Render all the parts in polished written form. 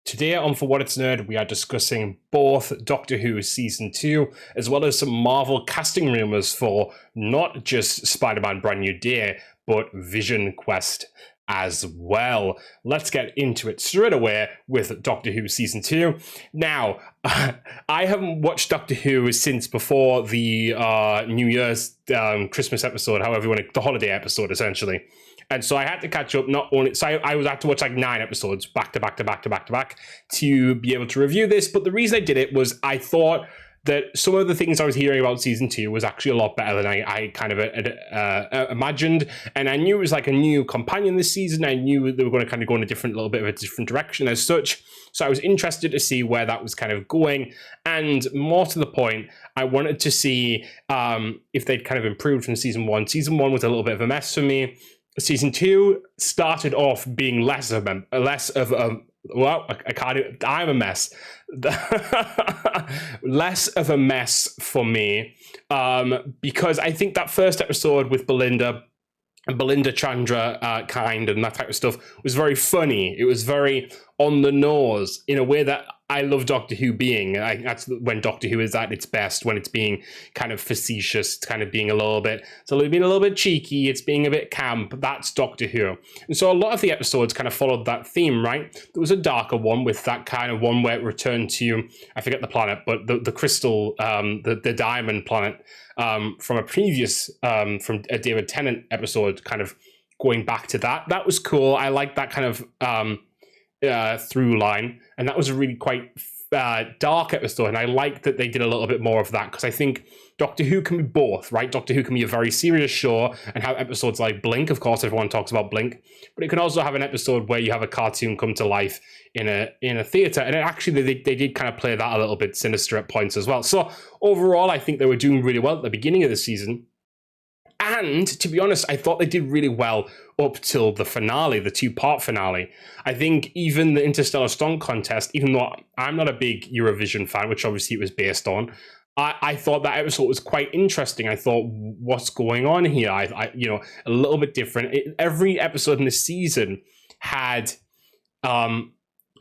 Today on For What It's Nerd, we are discussing both Doctor Who Season 2, as well as some Marvel casting rumours for not just Spider-Man Brand New Day, but Vision Quest as well. Let's get into it straight away with Doctor Who Season 2. Now, I haven't watched Doctor Who since before the New Year's Christmas episode, however you want it, the holiday episode, essentially. And so I had to catch up. Not only so I was had to watch like 9 episodes back to back to be able to review this. But the reason I did it was I thought that some of the things I was hearing about season 2 was actually a lot better than I kind of imagined. And I knew it was like a new companion this season. I knew they were going to kind of go in a little bit of a different direction as such. So I was interested to see where that was kind of going. And more to the point, I wanted to see if they'd kind of improved from season 1. Season 1 was a little bit of a mess for me. Season 2 started off being less of a mess. Less of a mess for me, because I think that first episode with Belinda Chandra kind and that type of stuff was very funny. It was very on the nose in a way that I love Doctor Who being. That's when Doctor Who is at its best, when it's being kind of facetious, kind of being a little bit cheeky, it's being a bit camp. That's Doctor Who. And so a lot of the episodes kind of followed that theme, right? There was a darker one with that kind of one where it returned to, I forget the planet, but the crystal, the diamond planet, from a previous, from a David Tennant episode, kind of going back to that. That was cool. I like that kind of through line, and that was a really quite dark episode, and I like that they did a little bit more of that, because I think Doctor Who can be both, right? Doctor Who can be a very serious show and have episodes like Blink. Of course, everyone talks about Blink, but it can also have an episode where you have a cartoon come to life in a theatre, and actually they did kind of play that a little bit sinister at points as well. So overall, I think they were doing really well at the beginning of the season. And to be honest, I thought they did really well up till the finale, the 2-part finale. I think even the Interstellar Song Contest, even though I'm not a big Eurovision fan, which obviously it was based on, I thought that episode was quite interesting. I thought, what's going on here? I a little bit different. Every episode in the season had a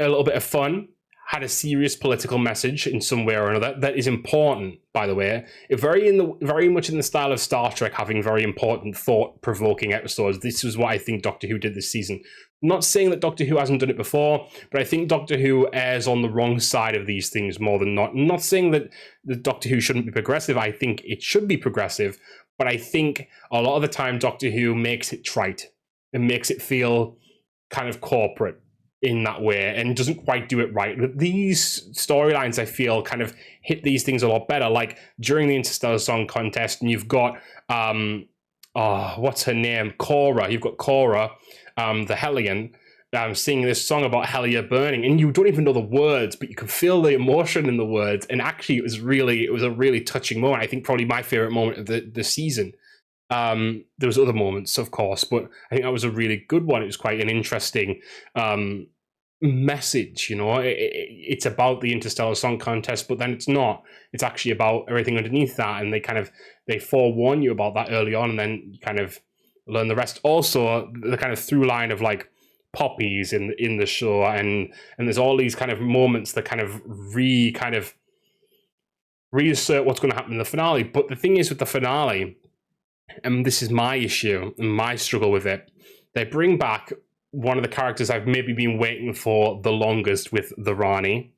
little bit of fun, had a serious political message in some way or another that is important, by the way. Very much in the style of Star Trek, having very important, thought-provoking episodes. This is what I think Doctor Who did this season. I'm not saying that Doctor Who hasn't done it before, but I think Doctor Who errs on the wrong side of these things more than not. I'm not saying that the Doctor Who shouldn't be progressive. I think it should be progressive, but I think a lot of the time Doctor Who makes it trite and makes it feel kind of corporate in that way, and doesn't quite do it right. But these storylines, I feel, kind of hit these things a lot better. Like during the Interstellar Song Contest, and you've got what's her name? Cora. You've got Cora, the Hellion, singing this song about Hellier burning, and you don't even know the words, but you can feel the emotion in the words. And actually, it was a really touching moment. I think probably my favorite moment of the season. There was other moments, of course, but I think that was a really good one. It was quite an interesting message, it's about the Interstellar Song Contest, but then it's not. It's actually about everything underneath that, and they forewarn you about that early on, and then you kind of learn the rest. Also, the kind of through line of like poppies in the show, and there's all these kind of moments that kind of reassert what's going to happen in the finale. But the thing is with the finale, and this is my issue and my struggle with it, they bring back one of the characters I've maybe been waiting for the longest with the Rani.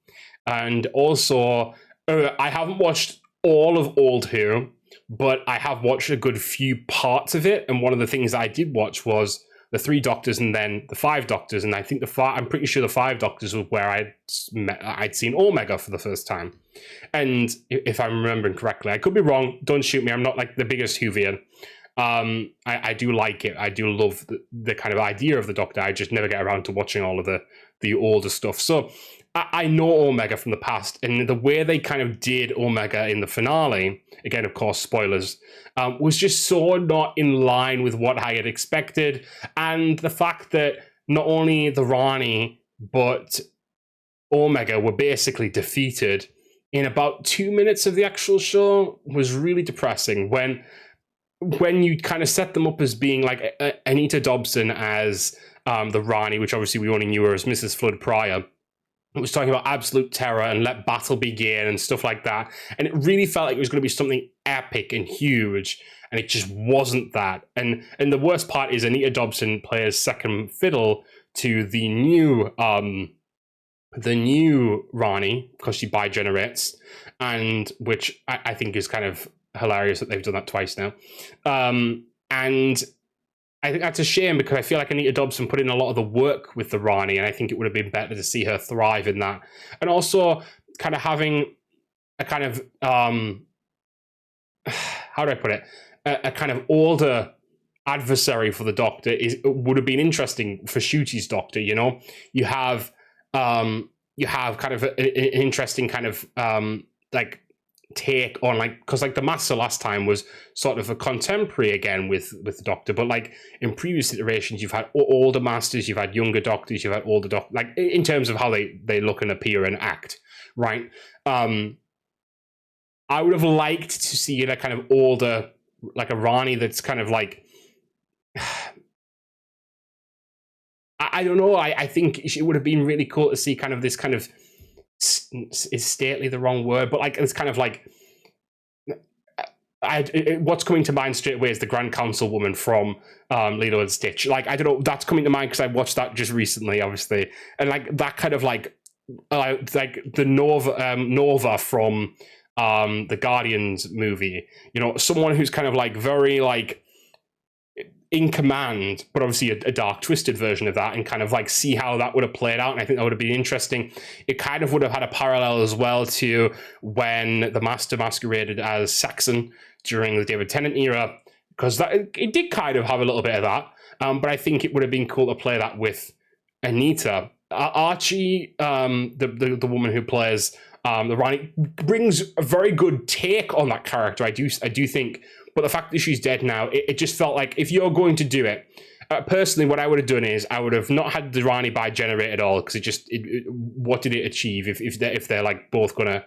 And also, I haven't watched all of Old Who, but I have watched a good few parts of it. And one of the things I did watch was the 3 Doctors and then the 5 Doctors. And I think I'm pretty sure the 5 Doctors was where I'd seen Omega for the first time. And if I'm remembering correctly, I could be wrong. Don't shoot me. I'm not like the biggest Whovian. I do like it. I do love the kind of idea of the Doctor. I just never get around to watching all of the older stuff. So I know Omega from the past, and the way they kind of did Omega in the finale, again, of course, spoilers, was just so not in line with what I had expected. And the fact that not only the Rani, but Omega were basically defeated in about 2 minutes of the actual show was really depressing. When you kind of set them up as being like Anita Dobson as the Rani, which obviously we only knew her as Mrs. Flood prior, It was talking about absolute terror and let battle begin and stuff like that. And it really felt like it was going to be something epic and huge, and it just wasn't that. And the worst part is Anita Dobson plays second fiddle to the new Rani, because she bi-generates, and which I think is kind of hilarious that they've done that twice now. And I think that's a shame, because I feel like Anita Dobson put in a lot of the work with the Rani, and I think it would have been better to see her thrive in that. And also kind of having a kind of, how do I put it? A kind of older adversary for the Doctor would have been interesting for Ncuti's Doctor, you know? You have kind of an interesting kind of like take on, like, because like the Master last time was sort of a contemporary again with the Doctor, but like in previous iterations you've had older Masters, you've had younger Doctors, you've had older Doctors, like in terms of how they look and appear and act, right? I would have liked to see a kind of older, like a Rani that's kind of like, I don't know, I think it would have been really cool to see kind of this kind of, is stately the wrong word, but like it's kind of like, what's coming to mind straight away is the Grand Council woman from Lilo and Stitch. Like, I don't know, that's coming to mind because I watched that just recently, obviously, and like that kind of like the Nova from the Guardians movie. You know, someone who's kind of like very like in command, but obviously a dark, twisted version of that, and kind of like see how that would have played out. And I think that would have been interesting. It kind of would have had a parallel as well to when the Master masqueraded as Saxon during the David Tennant era, because it did kind of have a little bit of that. But I think it would have been cool to play that with Anita. Archie, the woman who plays the Rani, brings a very good take on that character. I do think. But the fact that she's dead now, it just felt like if you're going to do it, personally, what I would have done is I would have not had the Rani bi-generate at all, because what did it achieve if they're like both gonna,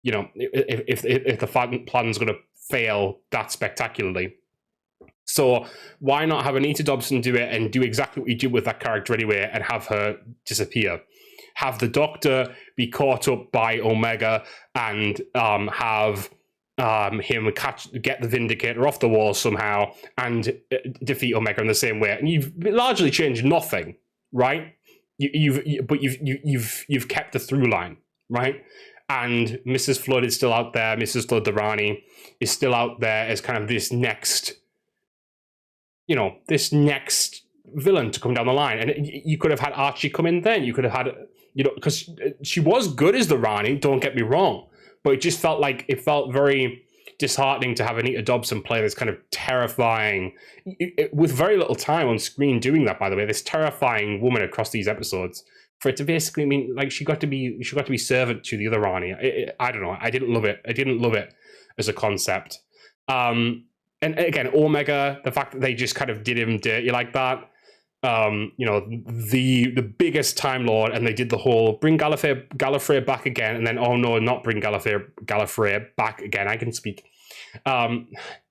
you know, if the plan's gonna fail that spectacularly. So why not have Anita Dobson do it and do exactly what you did with that character anyway, and have her disappear? Have the Doctor be caught up by Omega, and have him get the Vindicator off the wall somehow and defeat Omega in the same way, and you've largely changed nothing, right? You've kept the through line, right? And Mrs. Flood is still out there. Mrs. Flood, the Rani, is still out there as kind of this next villain to come down the line. And you could have had Archie come in then. You could have had, because she was good as the Rani, don't get me wrong. But it just felt very disheartening to have Anita Dobson play this kind of terrifying, with very little time on screen doing that, by the way, this terrifying woman across these episodes, for it to basically mean like she got to be servant to the other Rani. I don't know. I didn't love it. I didn't love it as a concept. And again, Omega, the fact that they just kind of did him dirty like that. The biggest Time Lord, and they did the whole bring Gallifrey back again, and then, oh no, not bring Gallifrey back again. I can speak.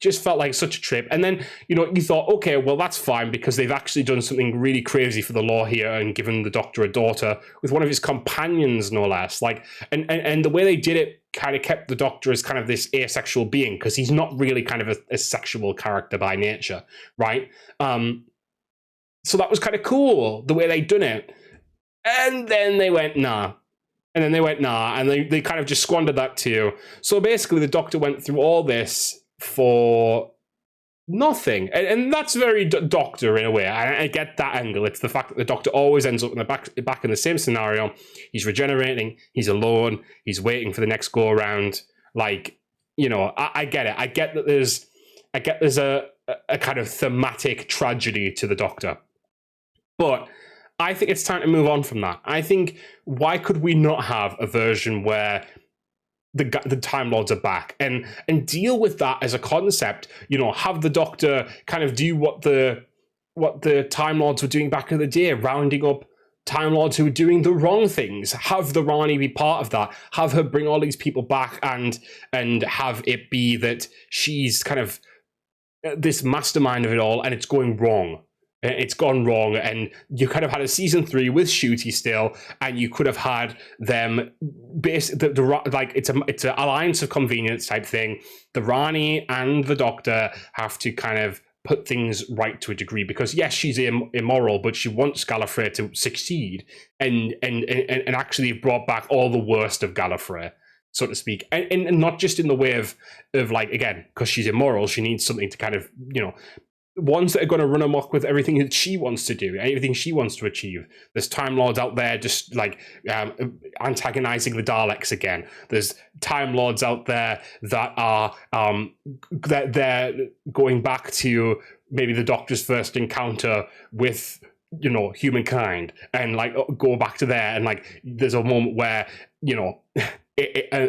Just felt like such a trip. And then, you thought, okay, well, that's fine, because they've actually done something really crazy for the lore here and given the Doctor a daughter with one of his companions, no less. Like, and the way they did it kind of kept the Doctor as kind of this asexual being, because he's not really kind of a sexual character by nature, right? So that was kind of cool, the way they'd done it. And then they went, nah. And then they went, nah. And they kind of just squandered that too. So basically, the Doctor went through all this for nothing. And that's very Doctor in a way. I get that angle. It's the fact that the Doctor always ends up in the back in the same scenario. He's regenerating. He's alone. He's waiting for the next go around. Like, I get it. I get that there's a kind of thematic tragedy to the Doctor. But I think it's time to move on from that. I think, why could we not have a version where the Time Lords are back and deal with that as a concept? Have the Doctor kind of do what the Time Lords were doing back in the day, rounding up Time Lords who were doing the wrong things. Have the Rani be part of that. Have her bring all these people back and have it be that she's kind of this mastermind of it all, and it's going wrong. it's gone wrong, and you kind of had a season 3 with Shooty still, and you could have had them like it's an alliance of convenience type thing. The Rani and the Doctor have to kind of put things right to a degree, because yes, she's immoral, but she wants Gallifrey to succeed, and actually brought back all the worst of Gallifrey, so to speak, and not just in the way of like, again, because she's immoral, she needs something to kind of, ones that are going to run amok with everything that she wants to do, everything she wants to achieve. There's Time Lords out there just like antagonizing the Daleks again. There's Time Lords out there that are that they're going back to maybe the Doctor's first encounter with humankind, and like go back to there, and like there's a moment where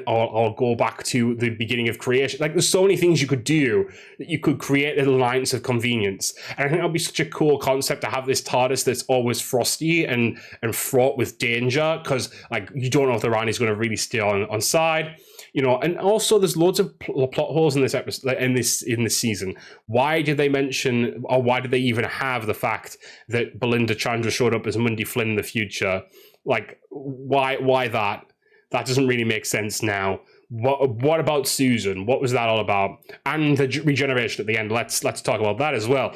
or go back to the beginning of creation. Like, there's so many things you could do that you could create an alliance of convenience. And I think that'd be such a cool concept to have this TARDIS that's always frosty and fraught with danger, because like you don't know if the Rani's going to really stay on side. And also there's loads of plot holes in this episode, in this season. Why did they mention, or why did they even have the fact that Belinda Chandra showed up as Mundy Flynn in the future? Like, why that? That doesn't really make sense now. What about Susan? What was that all about? And the regeneration at the end. Let's talk about that as well.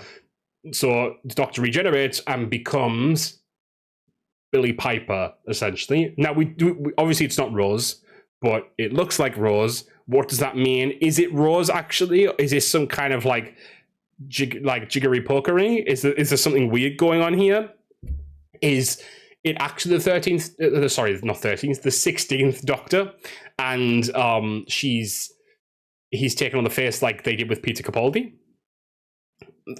So the Doctor regenerates and becomes Billie Piper, essentially. Now we obviously it's not Rose, but it looks like Rose. What does that mean? Is it Rose actually? Is this some kind of like jiggery pokery? Is there something weird going on here? Is it actually the 13th, sorry, not 13th, the 16th Doctor, and he's taken on the face like they did with Peter Capaldi?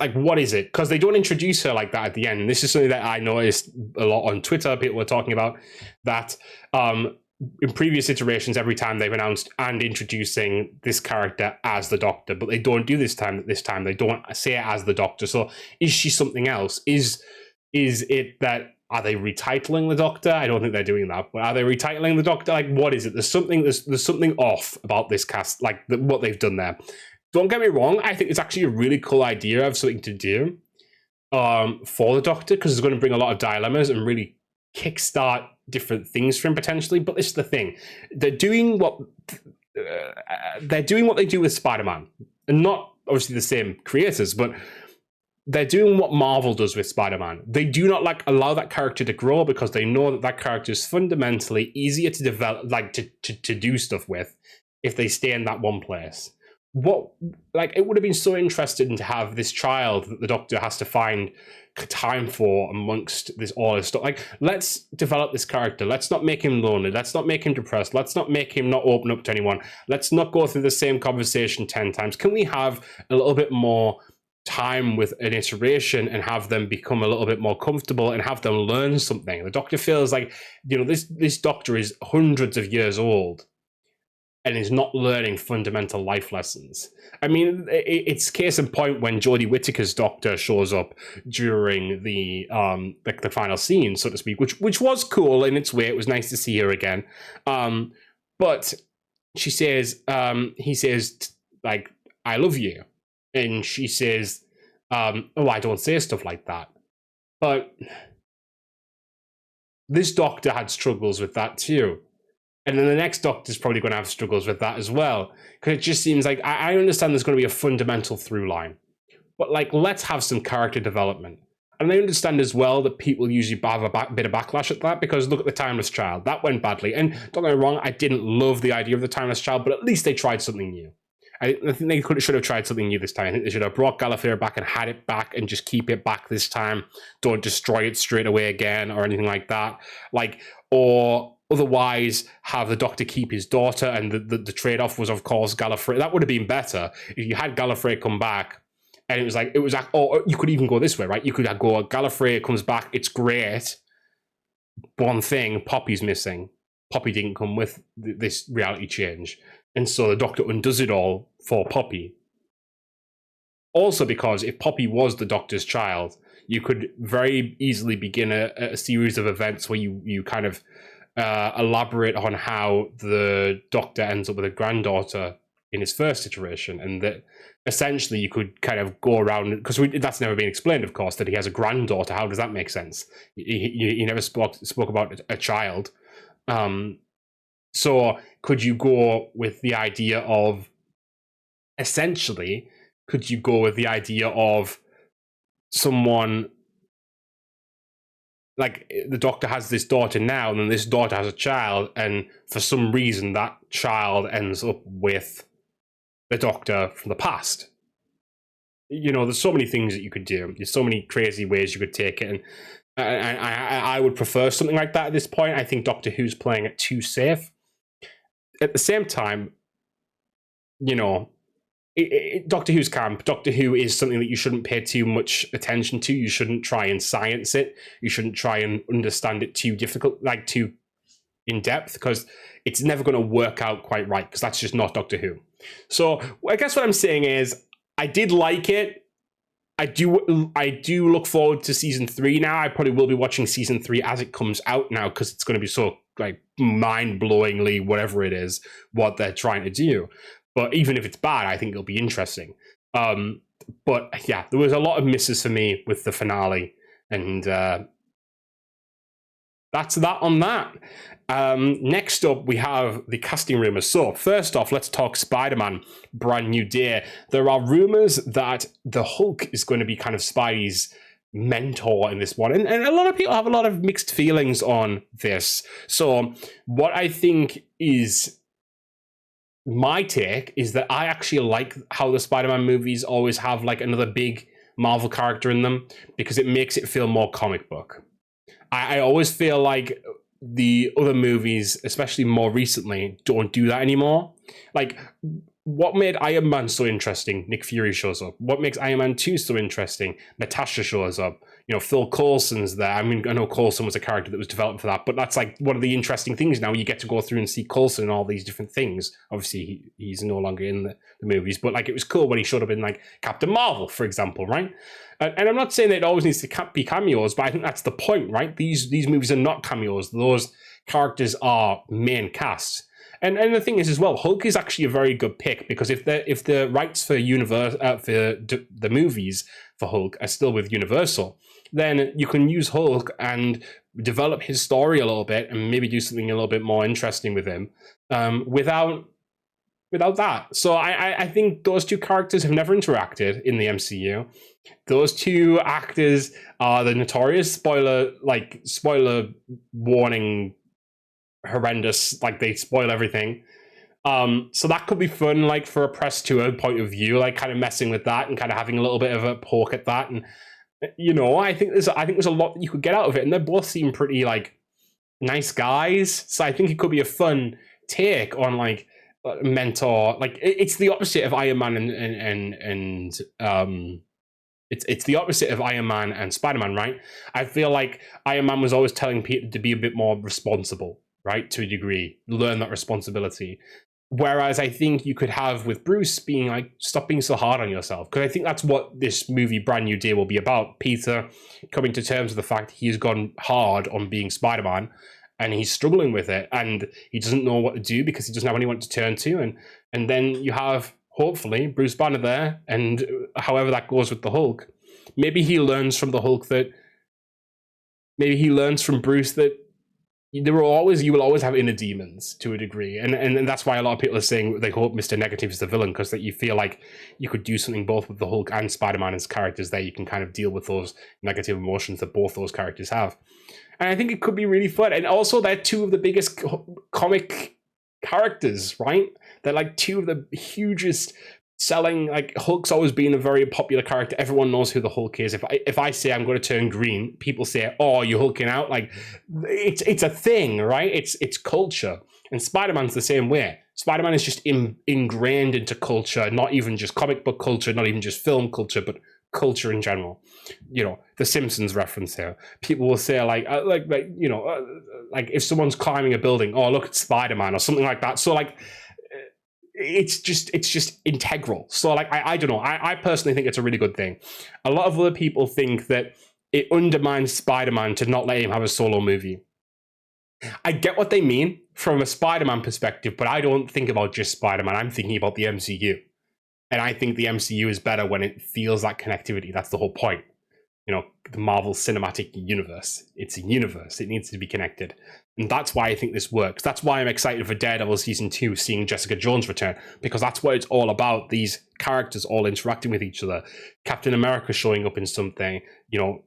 Like, what is it? Because they don't introduce her like that at the end. And this is something that I noticed a lot on Twitter. People were talking about that in previous iterations, every time they've announced and introducing this character as the Doctor, but they don't do this time. This time they don't say it as the Doctor. So is she something else? Is it that, are they retitling the Doctor? I don't think they're doing that. But are they retitling the Doctor? Like, what is it? There's something off about this cast, like what they've done there. Don't get me wrong. I think it's actually a really cool idea of something to do for the Doctor, because it's going to bring a lot of dilemmas and really kickstart different things for him potentially. But this is the thing: they're doing what they do with Spider-Man, and not obviously the same creators, but they're doing what Marvel does with Spider-Man. They do not allow that character to grow, because they know that character is fundamentally easier to develop, to do stuff with, if they stay in that one place. It would have been so interesting to have this child that the Doctor has to find time for amongst all this stuff. Like, let's develop this character. Let's not make him lonely. Let's not make him depressed. Let's not make him not open up to anyone. Let's not go through the same conversation 10 times. Can we have a little bit more time with an iteration and have them become a little bit more comfortable and have them learn something? The Doctor feels like, this Doctor is hundreds of years old and is not learning fundamental life lessons. I mean, it's case in point when Jodie Whittaker's Doctor shows up during the final scene, so to speak, which was cool in its way. It was nice to see her again. But she says, he says, like, I love you. And she says, oh, I don't say stuff like that. But this Doctor had struggles with that too. And then the next Doctor's probably going to have struggles with that as well. Because it just seems like, I understand there's going to be a fundamental through line. But like, let's have some character development. And I understand as well that people usually have a bit of backlash at that, because look at the Timeless Child. That went badly. And don't get me wrong, I didn't love the idea of the Timeless Child, but at least they tried something new. I think they should have tried something new this time. I think they should have brought Gallifrey back and had it back and just keep it back this time. Don't destroy it straight away again or anything like that. Or otherwise have the Doctor keep his daughter, and the trade-off was, of course, Gallifrey. That would have been better if you had Gallifrey come back and it was like, or you could even go this way, right? You could go, Gallifrey comes back, it's great. One thing, Poppy's missing. Poppy didn't come with this reality change. And so the Doctor undoes it all for Poppy. Also because if Poppy was the Doctor's child, you could very easily begin a series of events where you kind of elaborate on how the Doctor ends up with a granddaughter in his first iteration, and that essentially you could kind of go around, because that's never been explained, of course, that he has a granddaughter. How does that make sense? He never spoke about a child. So could you go with the idea of, essentially, could you go with the idea of someone, like the Doctor has this daughter now, and then this daughter has a child, and for some reason that child ends up with the Doctor from the past. There's so many things that you could do. There's so many crazy ways you could take it, and I would prefer something like that at this point. I think Doctor Who's playing it too safe. At the same time, Doctor Who's camp. Doctor Who is something that you shouldn't pay too much attention to. You shouldn't try and science it. You shouldn't try and understand it too difficult, like too in depth, because it's never going to work out quite right, because that's just not Doctor Who. So I guess what I'm saying is, I did like it. I do look forward to season 3 now. I probably will be watching season 3 as it comes out now, because it's going to be so like mind-blowingly whatever it is what they're trying to do. But even if it's bad, I think it'll be interesting. But yeah, there was a lot of misses for me with the finale, and that's that on that. Next up, we have the casting rumors. So first off, let's talk Spider-Man, Brand New Day. There are rumors that the Hulk is going to be kind of Spidey's mentor in this one, and a lot of people have a lot of mixed feelings on this. So what I think is my take is that I actually like how the Spider-Man movies always have like another big Marvel character in them, because it makes it feel more comic book. I always feel like the other movies, especially more recently, don't do that anymore. Like, what made Iron Man so interesting? Nick Fury shows up. What makes Iron Man 2 so interesting? Natasha shows up. Phil Coulson's there. I mean, I know Coulson was a character that was developed for that, but that's like one of the interesting things now. You get to go through and see Coulson and all these different things. Obviously, he's no longer in the movies, but like it was cool when he showed up in like Captain Marvel, for example, right? And I'm not saying that it always needs to be cameos, but I think that's the point, right? These movies are not cameos. Those characters are main casts. And the thing is as well, Hulk is actually a very good pick, because if the rights for the movies for Hulk are still with Universal, then you can use Hulk and develop his story a little bit and maybe do something a little bit more interesting with him without that. So I think those two characters have never interacted in the MCU. Those two actors are the notorious spoiler warning horrendous, like they spoil everything. So that could be fun, like for a press tour point of view, like kind of messing with that and kind of having a little bit of a poke at that. And I think there's a lot that you could get out of it, and they both seem pretty like nice guys. So I think it could be a fun take on like mentor. Like it's the opposite of Iron Man and it's the opposite of Iron Man and Spider-Man, right? I feel like Iron Man was always telling Peter to be a bit more responsible, right? To a degree, learn that responsibility. Whereas I think you could have with Bruce being like, stop being so hard on yourself. Because I think that's what this movie Brand New Day will be about. Peter coming to terms with the fact he's gone hard on being Spider-Man and he's struggling with it and he doesn't know what to do because he doesn't have anyone to turn to. And then you have, hopefully, Bruce Banner there, and however that goes with the Hulk. Maybe he learns from the Hulk that, maybe he learns from Bruce that you will always have inner demons to a degree, and that's why a lot of people are saying they hope Mr. Negative is the villain, because that you feel like you could do something both with the Hulk and Spider-Man as characters there. You can kind of deal with those negative emotions that both those characters have, and I think it could be really fun. And also, they're two of the biggest comic characters, right? They're like two of the hugest selling. Like Hulk's always been a very popular character. Everyone knows who the Hulk is. If I say I'm going to turn green, people say, "Oh, you're hulking out." Like it's a thing, right? It's culture. And Spider-Man's the same way. Spider-Man is just ingrained into culture, not even just comic book culture, not even just film culture, but culture in general. The Simpsons reference here. People will say like if someone's climbing a building, "Oh, look, it's Spider-Man," or something like that. So like it's just integral. So like I don't know. I personally think it's a really good thing. A lot of other people think that it undermines Spider-Man to not let him have a solo movie. I get what they mean from a Spider-Man perspective, but I don't think about just Spider-Man. I'm thinking about the MCU. And I think the MCU is better when it feels that connectivity. That's the whole point. You know, the Marvel Cinematic Universe. It's a universe. It needs to be connected. And that's why I think this works. That's why I'm excited for Daredevil Season 2, seeing Jessica Jones return, because that's what it's all about. These characters all interacting with each other. Captain America showing up in something, you know,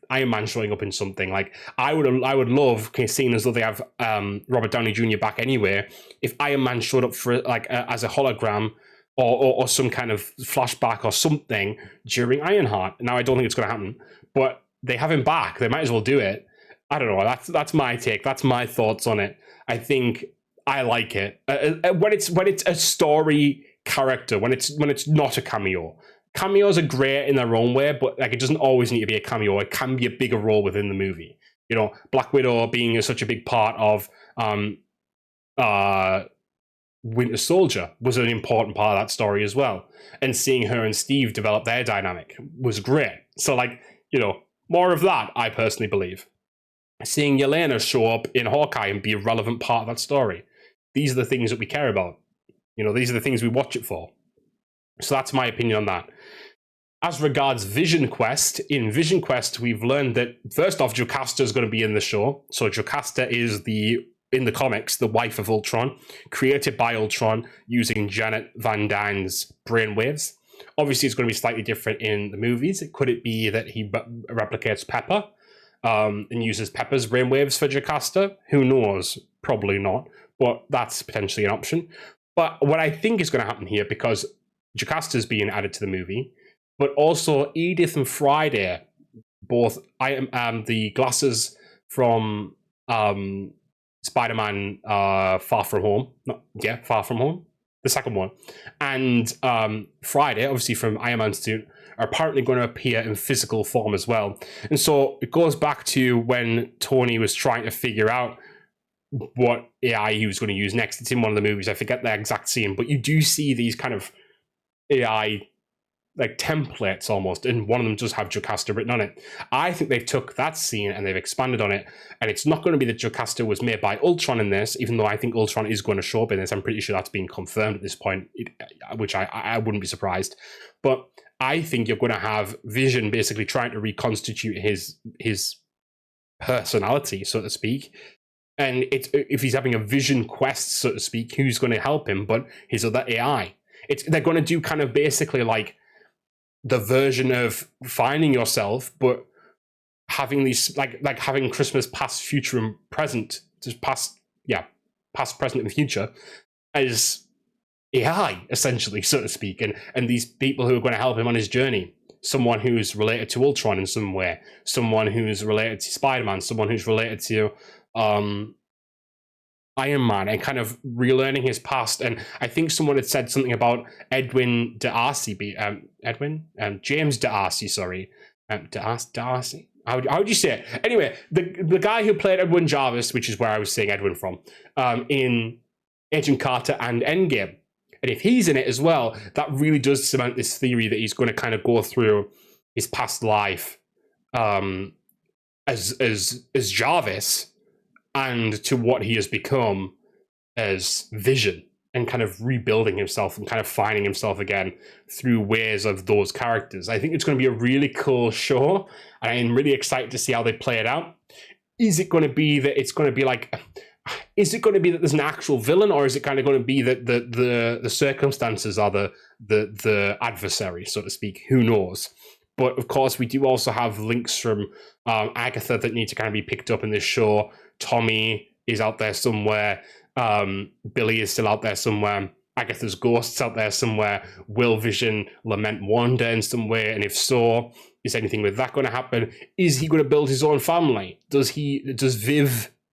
Iron Man showing up in something. Like, I would love, seeing as though they have Robert Downey Jr. back anyway, if Iron Man showed up for as a hologram, or some kind of flashback or something during Ironheart. Now, I don't think it's going to happen, but they have him back. They might as well do it. I don't know. That's my take. That's my thoughts on it. I think I like it when it's a story character. When it's not a cameo. Cameos are great in their own way, but like, it doesn't always need to be a cameo. It can be a bigger role within the movie. You know, Black Widow being such a big part of Winter Soldier was an important part of that story as well. And seeing her and Steve develop their dynamic was great. So, like, you know, more of that, I personally believe. Seeing Yelena show up in Hawkeye and be a relevant part of that story. These are the things that we care about. You know, these are the things we watch it for. So that's my opinion on that. As regards Vision Quest, in Vision Quest, we've learned that, first off, Jocasta is going to be in the show. So Jocasta is in the comics, the wife of Ultron, created by Ultron using Janet Van Dyne's brainwaves. Obviously, it's going to be slightly different in the movies. Could it be that he replicates Pepper and uses Pepper's brainwaves for Jocasta? Who knows? Probably not, but that's potentially an option. But what I think is going to happen here, because Jocasta is being added to the movie, but also Edith and Friday, both the glasses from Spider-Man Far From Home. Far From Home. The second one. And Friday, obviously from Iron Man's suit, are apparently going to appear in physical form as well. And so it goes back to when Tony was trying to figure out what AI he was going to use next. It's in one of the movies. I forget the exact scene, but you do see these kind of AI like templates almost, and one of them does have Jocasta written on it. I think they've took that scene and they've expanded on it, and it's not going to be that Jocasta was made by Ultron in this, even though I think Ultron is going to show up in this. I'm pretty sure that's been confirmed at this point, which I wouldn't be surprised. But I think you're going to have Vision basically trying to reconstitute his personality, so to speak. And if he's having a Vision quest, so to speak, who's going to help him but his other AI? They're going to do kind of basically like the version of Finding Yourself, but having these like having Christmas past, future, and present, just past, present, and future as AI, essentially, so to speak, and these people who are going to help him on his journey. Someone who's related to Ultron in some way, someone who's related to Spider-Man, someone who's related to Iron Man, and kind of relearning his past. And I think someone had said something about Edwin D'Arcy, James D'Arcy, sorry. D'Arcy? How would you say it? Anyway, the guy who played Edwin Jarvis, which is where I was saying Edwin from, in Agent Carter and Endgame. And if he's in it as well, that really does cement this theory that he's going to kind of go through his past life as Jarvis, and to what he has become as Vision, and kind of rebuilding himself and kind of finding himself again through ways of those characters. I think it's going to be a really cool show, and I'm really excited to see how they play it out. Is it going to be that it's going to be like, is it going to be that there's an actual villain, or is it kind of going to be that the circumstances are the adversary, so to speak? Who knows? But of course, we do also have links from Agatha that need to kind of be picked up in this show. Tommy is out there somewhere. Billy is still out there somewhere. Agatha's ghost's out there somewhere. Will Vision lament Wanda in some way? And if so, is anything with that going to happen? Is he going to build his own family? Does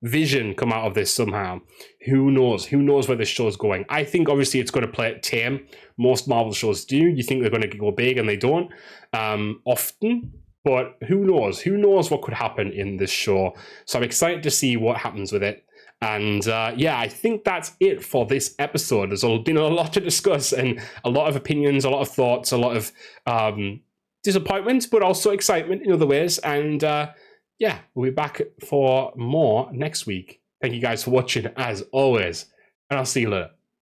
Vision come out of this somehow? Who knows? Who knows where this show's going? I think obviously it's going to play it tame. Most Marvel shows do. You think they're going to go big, and they don't often. But who knows? Who knows what could happen in this show? So I'm excited to see what happens with it. And I think that's it for this episode. There's been a lot to discuss, and a lot of opinions, a lot of thoughts, a lot of disappointments, but also excitement in other ways. And we'll be back for more next week. Thank you guys for watching, as always, and I'll see you later.